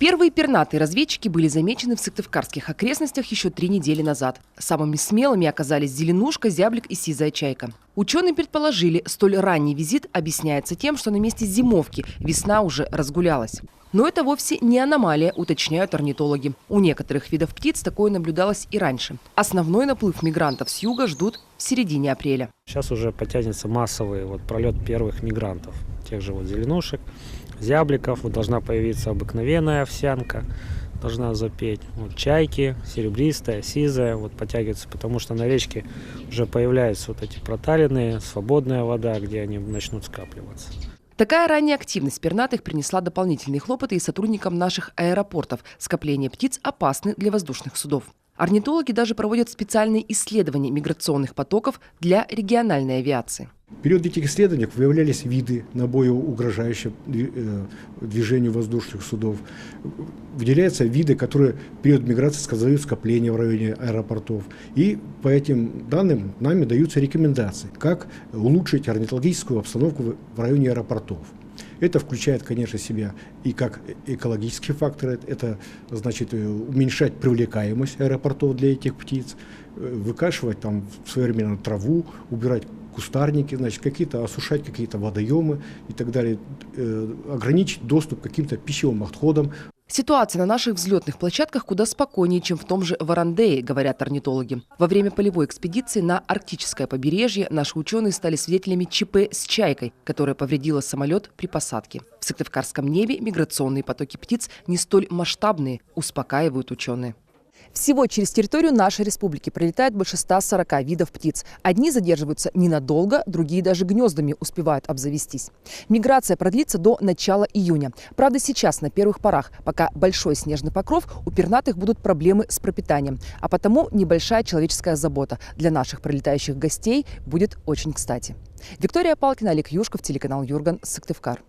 Первые пернатые разведчики были замечены в сыктывкарских окрестностях еще 3 недели назад. Самыми смелыми оказались зеленушка, зяблик и сизая чайка. Ученые предположили, столь ранний визит объясняется тем, что на месте зимовки весна уже разгулялась. Но это вовсе не аномалия, уточняют орнитологи. У некоторых видов птиц такое наблюдалось и раньше. Основной наплыв мигрантов с юга ждут в середине апреля. Сейчас уже потянется массовый пролет первых мигрантов, тех же зеленушек, зябликов. Должна появиться обыкновенная овсянка, должна запеть. Чайки, серебристая, сизая, потягиваются, потому что на речке уже появляются эти проталины, свободная вода, где они начнут скапливаться. Такая ранняя активность пернатых принесла дополнительные хлопоты и сотрудникам наших аэропортов. Скопления птиц опасны для воздушных судов. Орнитологи даже проводят специальные исследования миграционных потоков для региональной авиации. В период этих исследований выявлялись виды, наиболее угрожающие движению воздушных судов. Выделяются виды, которые в период миграции создают скопления в районе аэропортов. И по этим данным нами даются рекомендации, как улучшить орнитологическую обстановку в районе аэропортов. Это включает, конечно, в себя и как экологические факторы, это значит уменьшать привлекаемость аэропортов для этих птиц, выкашивать там своевременно траву, убирать кустарники, осушать какие-то водоемы и так далее, ограничить доступ к каким-то пищевым отходам. Ситуация на наших взлетных площадках куда спокойнее, чем в том же Варандее, говорят орнитологи. Во время полевой экспедиции на арктическое побережье наши ученые стали свидетелями ЧП с чайкой, которая повредила самолет при посадке. В сыктывкарском небе миграционные потоки птиц не столь масштабные, успокаивают ученые. Всего через территорию нашей республики прилетает больше 140 видов птиц. Одни задерживаются ненадолго, другие даже гнездами успевают обзавестись. Миграция продлится до начала июня. Правда, сейчас на первых порах, пока большой снежный покров, у пернатых будут проблемы с пропитанием. А потому небольшая человеческая забота для наших прилетающих гостей будет очень кстати. Виктория Палкина, Олег Юшков, телеканал Юрган, Сыктывкар.